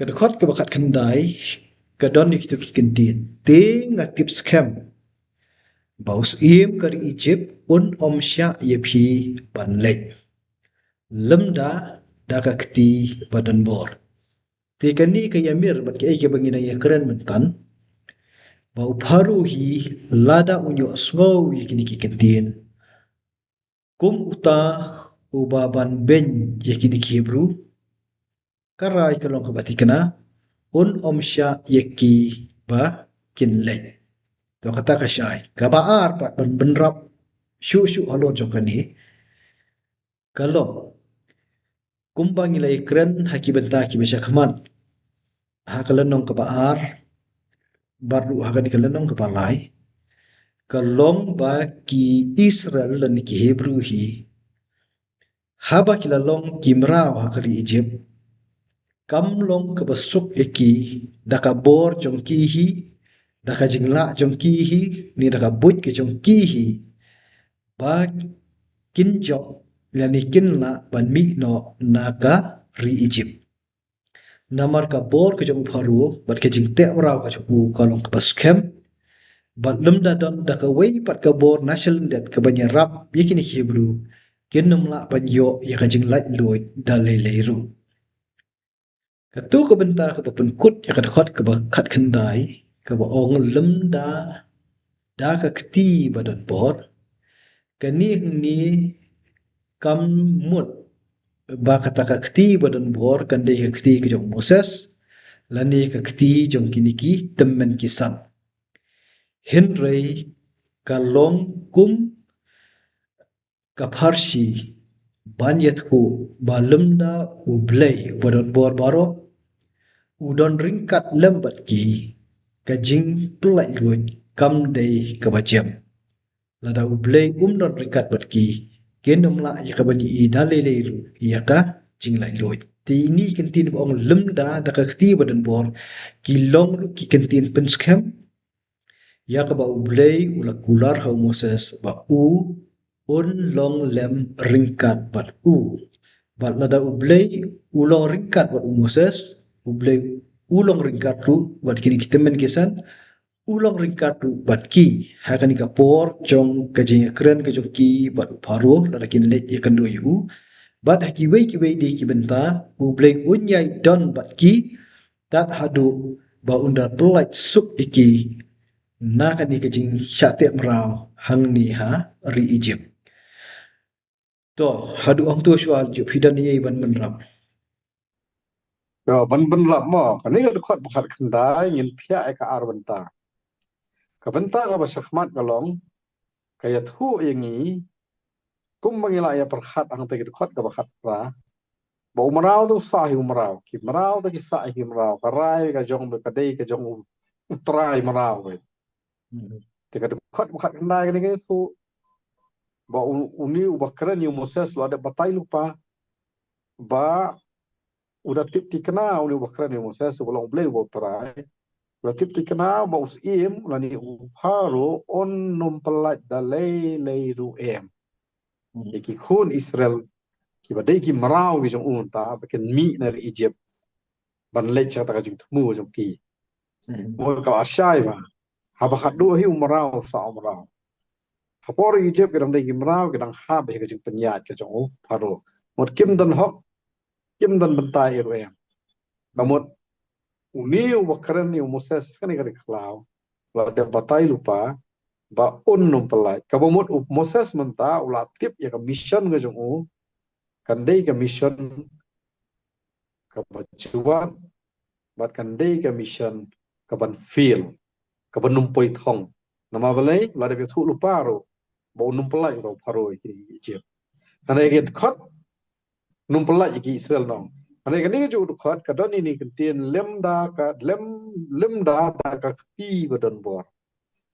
Kadakot kabakat kandai, kadon ikito kikentin. Ting akip scam. Baus im kari Egypt un omsya yepi panlek. Lemda daka keti badan bor. Tekani kayamir bat kaya bangina ya keren mentan. Bau paru hi lada unyo asngau yakini kikentin. Kum uta ubaban ben yakini Hebrew. Karai kalong kabati kana un omsya yeki ba kinlek. To kata kasyai. Kabaar pat benrap syu halo jokani. Kalau kumbang ilai keren haki benta haki besyakhman. Hakalenong kabaar baru hakan ikalenong kapalai. Kalong ba ki Israel dan ki Hebrew hi. Haba kilalong kimrao hakari Egypt. Kamlong kabasuk eki dakabor jongkihi. Daka jingla jongkihi ni daka buit ke jongkihi. Ba kinjok lani kinla ban mi no naga ri Egypt. Namar ka bor ke jong paru bat ke jing te mrao ka chuku kalong ka baskem bat lemda don da ka wei pat ka bor nashel det ka banya rap yakini Hebrew kinnum la ban yo ya ka jing lait loit da le leiru. Ka tu ka benta ka papun kut ya ka khot ka ba khat khandai ka ba ong lemda da ka kti badan bor ni kam mut ba kata ka kti badan bor kan de ka kti ke jong Moses lani ka kti jong kiniki temmen kisan. Henry kalong kum kapharshi banyet ku balemda ublay badan bor baro udon ringkat lembat ki kajing pelai luit kam day kabajam. Lada ublay don ringkat bat ki kenom la ya kabani I daleleru ya ka jing lai luit. Tini kentin bong lemda da ka kti badan bor kilong ki kentin penskam ya ka ba ublay ula kular ha Moses ba un long lem ringkat bat bat lada ublay ulong ringkat bat Moses ublay ulong ringkat ru bat kini kitemen kesan ulong ringkat ru bat ki hakani ka por jong kajing keren ka jong ki bat paro lada kin lek ya kan do yu bat haki wei di ki benta ublay unyai don bat ki tat hadu ba unda pelat suk iki na kan ikajing syate mrao hang ni ha ri Egypt. To hadu ong tu syual ju fidan ye ban menram. Ya ban lap mo kan ni khot bakhat khandai ngin phia ka ar benta. Ka benta ka basyakmat kalong kaya thu yangi kum mangila ya perkhat ang te khot ka bakhat pra. Ba umrao tu sahi umrao ki marao ta ki sahi umrao karai ka jong ka dei ka jong utrai marao we. Te ka khot bakhat khandai ka ni su ba uni ubakran ni Moses lo ada batai lupa ba udah tip tikna uni ubakran ni Moses sebelum boleh utrai udah tip tikna ba usim lani uparo on numpelat dalai leiru iki khun Israel ki badai ki marau ki jong unta baken mi dari Egypt ban lech ta ka jing tmu jong ki mo ka asyai ba haba khadu hi umrau sa umrau hapor Egypt kadang dai ki marau kadang ha ba ka jing penyat ka jong paro mot kim dan hok kim dan bentai em kamot uni wakran ni Moses kan ka klau la da batai lupa ba unnum pelai kabomot Moses menta ulat tip ya ka mission ga jong kan dei ka mission ka bacuan bat kan dei ka mission ka ban feel ka ban numpoi thong nama balai la de thu lupa ro bo num pelai ro paro ki Egypt ana ge khot num pelai ki Israel nong ana ge ni ju khot ka don ni kan tien lemda da ka ti badan bor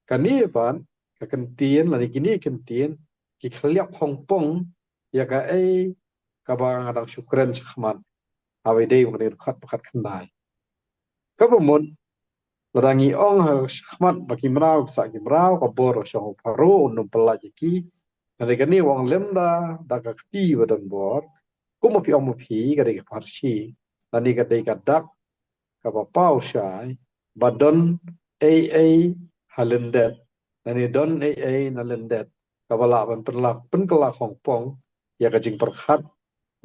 kan ni ban ka kan tien la ni kini kan tien ki khliap hong pong ya ka ka bang adang syukran chkhman awe dei ngani khat pakhat khandai ka bomon ladangi ong ha chkhmat baki mrau sa ki mrau ka bor so paro num pelaj ki ngani kani wong lemda da ka ti badan bor kumo pi ong mo pi ka dei parsi lani ka dei ka dak kaba pau syai badon AA halendet nani don AA nalendet kaba la ban perlak penkelak Hong Kong ya kajing perkhat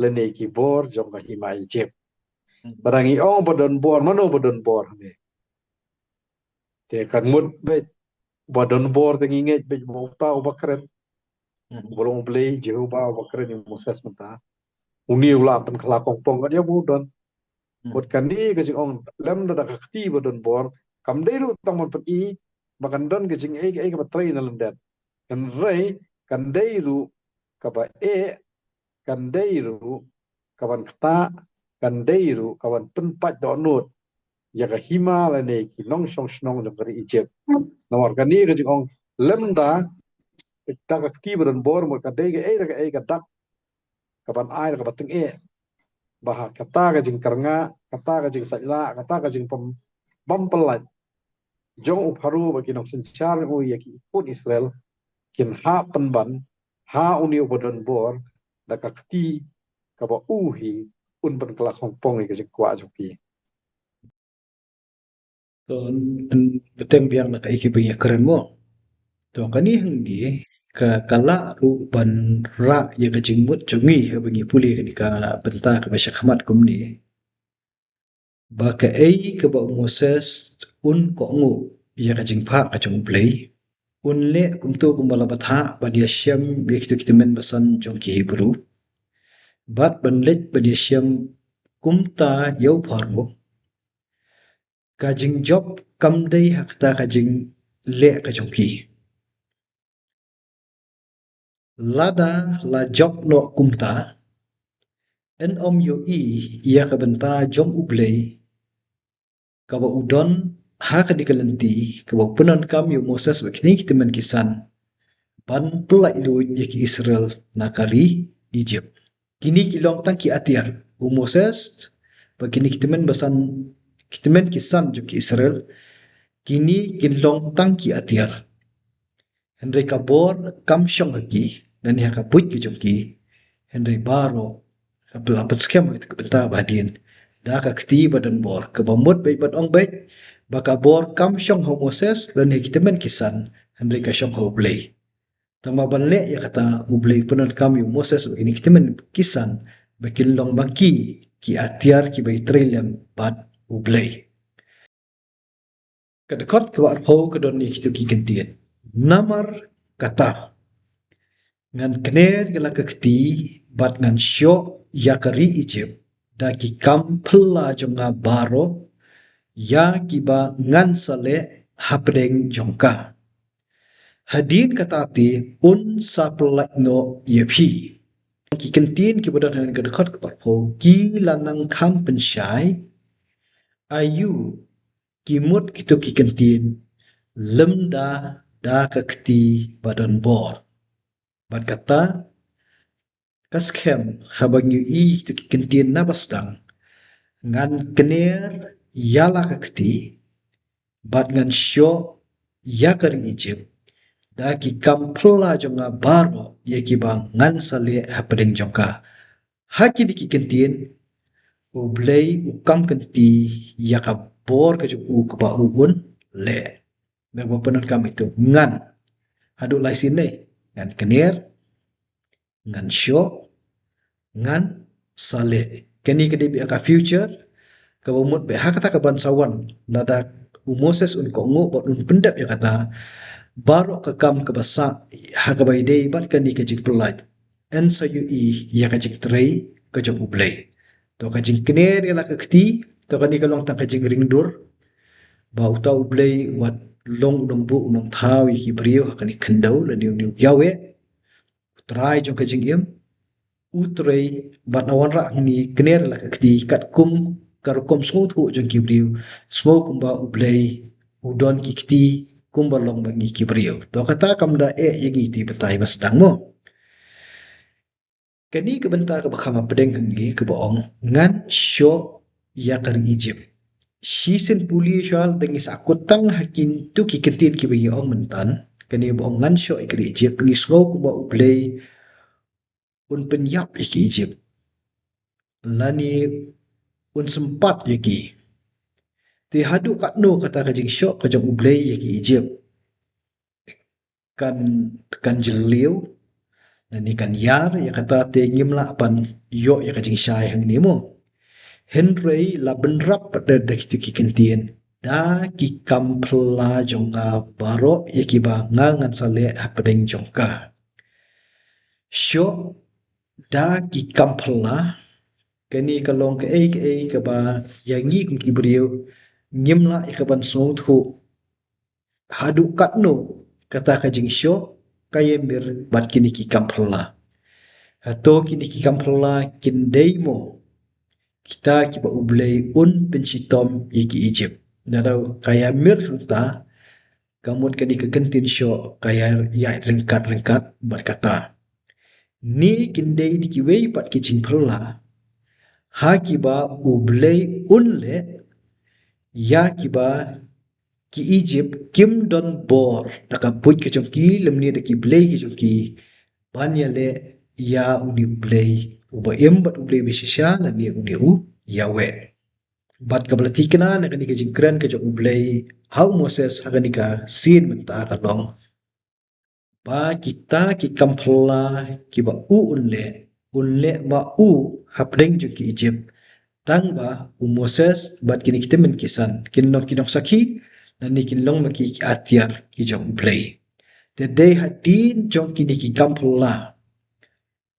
lene ki bor jong ka himai jep barangi ong badon bor mano badon bor ne te kan mut be badon bor te nginget be mo tau bakret bolong play Jehovah bakret ni Moses menta uni ula pen kelak Hong Kong dia budon bot kandi ke jing ong lem da kakti badon bor kam dei lu tang mon pet I bakan don ke jing ai ka batrai na lendet kan rei kan dei lu ka ba kan dei lu kawan kta kan dei lu kawan penpat do nut ya ka hima la ne ki nong song snong da bari Egypt nomor kan ni ke jing ong lem da kakti badon bor mo ka dei ka dak kawan ai ka bateng bah kata ka jing karnga kata ka jing sajla kata ka jing bam pelat jong upharu bagi nok senchar u yaki pun Israel kin ha penban ha uni ubodon bor da kakti ka ba uhi un ban kala Hong Kong ke jing kwa joki So peteng biang nak iki punya keren mo. To kani hang di ka kala ru ban ra ya ka jingmut chungi ha bangi puli ka benta ka basyak hamat kumni. Ba ka ai ka ba Moses un ko ngu ya ka jingpa ka chung play. Un le kum tu kum bala batha ba dia syam bi kitu kitu men basan jong ki Hebrew. Bat ban let ba dia syam kum ta yau pharmo. Ka jing job kam dei hakta ka jing le ka chung ki. Lada la job no kumta en om yo I ia ka benta jong ublei ka ba udon ha ka dikalenti ka ba punan kam yo Moses ba kini kitiman kisan ban pelai lu ye ki Israel na kari Egypt kini kilong tang ki atiar u Moses ba kini kitiman basan kitiman kisan jo ki Israel kini kilong tang ki atiar Henry kabor kam syong haki dan ia ka puit ki jong ki Henry Baro kapelapat skem itu kebenta badin da ka kti badan bor ke bamut bai bad ong bai baka bor kam syong ho Moses dan hekitemen kisan Henry ka syong ho play tama banle ya kata ublay punan kam yu Moses ini kitemen kisan bakin long baki ki atiar ki bai trilem bad ublay kadakot ke war ho ke don ni kitu ki kentien namar kata ngan kner gala kakti bat ngan syo yakari Egypt da ki kam phla jonga baro ya ki ba ngan sale hapdeng jongka hadin katati un sapla no yepi ki kentin ki bodan han gadakot ka parpo ki lanang kam pensyai ayu ki mut kitu ki kentin lemda da kakti badan bor bat kata kaskem habang yu I tu ki kentin na bastang ngan kner yala kakti bat ngan syo yakar Egypt da ki kampla jonga baro ye ki bang ngan sale hapdeng jongka haki di ki kentin u blay u kam kenti yaka bor ka u ka ba uun le na bapanan kam itu ngan hadu lai sine ngan kner ngan syo ngan sale keni kedi bi aka future ka umut be hakata ka bansawan lada u Moses un ko ngo bot un pendap ya kata baro ka kam ka basa ha ka bai dei bat kani ka jik pelai en sa yu I ya ka jik trei ka jok ublay to ka jik kner ya la ka kti to kani ka long tang ka jik ringdur ba uta ublay wat long dong bu nong thau yi ki brio ha kani khandau la niu niu yawe trai jong ka jik yem utrei bat awan ra ni kner la kakti kat kum kar kom smooth ko jong kibriu smo kumba ublay udon kikti kumba long bangi kibriu to kata kamda yagi ti batai bas dang mo kani ke benta ke bakhama pedeng hangi ke boong ngan syo ya kar Egypt Shisin puli syal dengis akutang hakin tu ki kentin ki bagi ong mentan kani boong ngan syo ikar Egypt ngis ngau kumba ublay un penyap iki Egypt lani un sempat yaki Ti hadu kat no kata kajing syok kajang ublay yaki Egypt kan kan jeliu dan ikan yar ya kata te ngimla apan yo ya kajing syai hang nimo Henry la benrap pada dak itu kentien da ki kampla jonga baro ya ki ba ngangan sale apadeng jongka syok da ki kampla kani kalong ke ba yangi kum ki brio ngimla ikaban song thu hadu katno kata kajing syok kayembir bat kini ki kampla hato kini ki kampla kindeimo kita kiba ublay un pensitom yiki Egypt nadau kaya mir hanta kamut kani kekentin syok kaya ya rengkat berkata ni kindai dikiwei pat kicing pela ha kiba ublay unle ya kiba ki Egypt kim don bor daka puj ke jongki lemni daki blay ke jongki banya le ya uni ublay uba embat ublay bisisya na ni uni u yawe bat ka belati kana na kani ka jingkran ka jong ublay how Moses hakani ka sin menta ka long ba kita ki kampla ki ba u unle ba u hapdeng jongki Egypt tang ba u Moses bat kini kita men kisan kinong sakhi na ni kinlong maki ki atiar ki jong ublay the day hadin jong kini ki kampla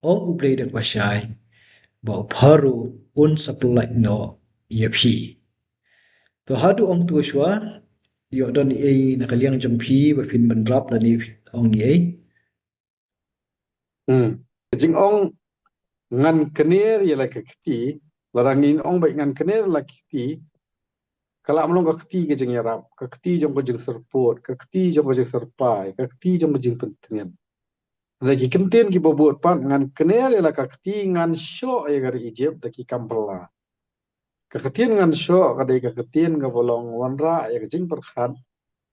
ong ublay dak bashay ba upharu un supply no yepi to hadu ong tu shwa yo don e nakaliang jampi ba fin benrap la ni ong ni e Jing ong ngan kenir ya la kekti larangin ong baik ngan kenir la kekti kalau melong kekti ke jing yarap kekti jong ke jing serput kekti jong ke jing serpai kekti jong ke jing pentenian lagi kentien ki bobot pan ngan kenir ya la kekti ngan syok ya dari Egypt daki kampala keketian ngan syok kadai keketian ke bolong wanra ya ke jing perkhat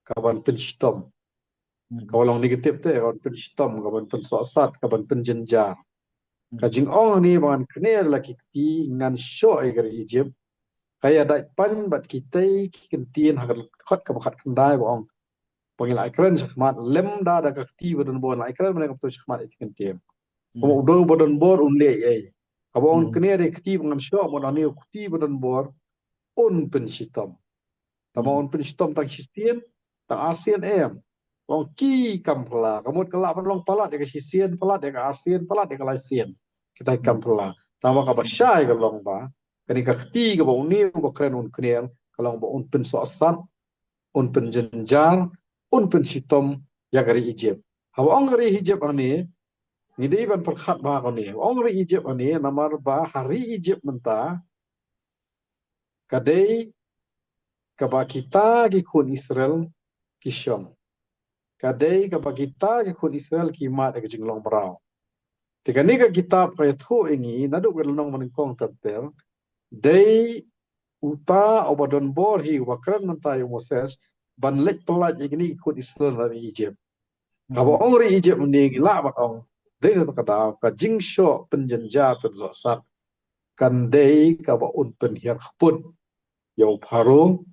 kawan penstom kawan negatif tu kawan penstom kawan pensosat kawan penjenjar kajing ong ni bangan kenir laki keti ngan syok ai dari Egypt kaya dai pan bat kitai kentien hakat khot ka bakat kendai bong pangil aikran sakmat lem da da keti bodon bon aikran mereka tu sakmat it kentien ko do bodon bor unle ai kabon kenir keti bangan syok mon ani keti bodon bor un pensitom tamon pensitom tang sistien tang ASEAN em Wong ki kampla kamut kelak long palat de ASEAN palat de ASEAN palat de ASEAN kita kampla tawa ka basyai ka long ba kani ka khti ka ba uni ko kren un kner kalong ba un pen so asat un pen jenjang un pen sitom ya gari Egypt hawa ong gari Egypt ani ni dei ban perkhat ba ko ni ong gari Egypt ani namar ba hari Egypt menta kadai ka ba kita ki kun Israel kishon kadai ka ba kita ki kun Israel ki mat ke jinglong brau Tika ni ka kitab kaya thu ingi nadu ka lanong maningkong tatel day uta obadon bor hi wakran nantayo Moses ban lek pelat igni ikut Israel dari Egypt. Kabo ong ri Egypt ni gila bak ong day na kada ka jingsho penjenja penzosat kan day kabo un penhiar khpun yo pharo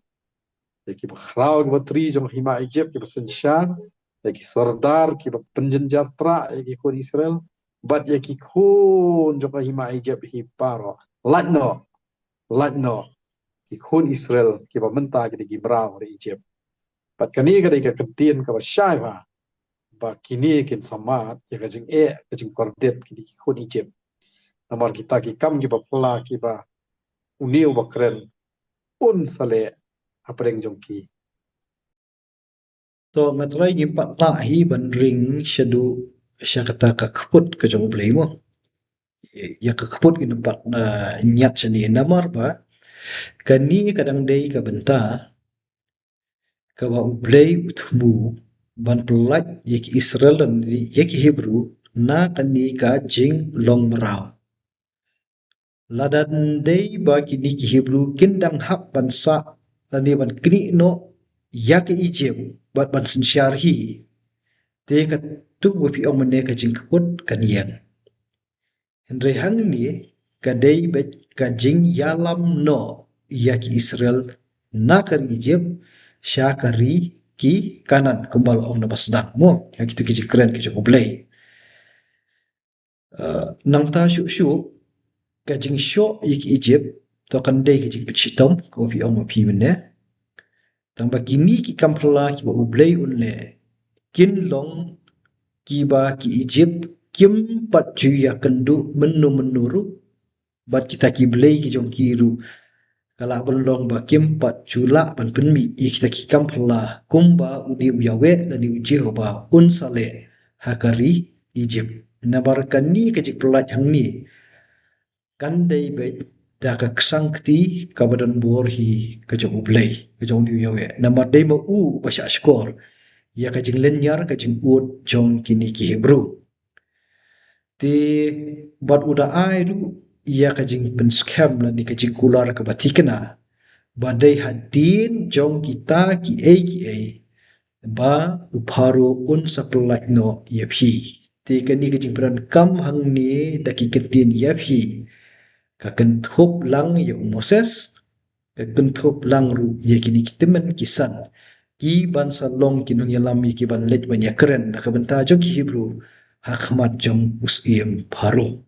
ki bakhrau ki batri jong hima Egypt ki basenshan ki sardar ki penjenja tra ki ikut Israel bat yaki kun joka hima Egypt hi paro latno ki kun Israel ki ba menta ki di brau ri Egypt bat kani ka di ka kentien ka ba syai ba kini kin samat ya ka jing ka jing kordet ki di kun Egypt namar kita ki kam ki ba pla ki ba uniu ba kren un sale apreng jongki to matrai ngimpat la hi ban ring shadu syakata ka khput ka jong ublay mo ya ka khput ki nampak na nyat sani namar ba kani kadang day ka benta ka ba ublay utmu ban pelat yaki Israel dan yaki Hebrew na kani ka jing long merau ladan day ba kini ki Hebrew kindang hap bansa tani ban kini no yaki Egypt bat ban sensyar hi te ka tu wa fi ong mane ka jing khput kan yang Henry hang ni kadai bet ka jing yalam no yaki Israel na kari Egypt sya kari ki kanan kumbal ong na basdang mo gitu ki keren ki oblay nang ta shu ka jing sho yik Egypt to kan dei ki jing pichitom ko fi ong ma pi mene tang ba kini ki kampla ki ba oblay unle kin long ki ba ki Egypt kim pat ju ya kendu menuru bat kita ki blay ki jong ki ru kala belong ba kim pat chula ban penmi kita ki kampla kumba uni uyawe la ni Jehova unsale hakari Egypt na barkani ka jik pelaj hang ni kandai be da ka ksangkti ka badan bor hi ka jong ublay ka jong ni uyawe na madai ma u ba sha skor ya ka jing lenyar ka jing ut jong kini ki Hebrew ti bat uda ai ru ya ka jing pen scam la ni ka jing kular ka batikena badai hadin jong kita ki ai ba upharu un sapulak no yaphi ti kani ka jing peran kam hang ni da ki ketin yaphi ka kan thop lang ya Moses ka kan thop lang ru ya kini kitemen kisan ki ban salong kinong yalami ki ban let ban ya keren da ka benta jong ki Hebrew hakmat jong usim pharu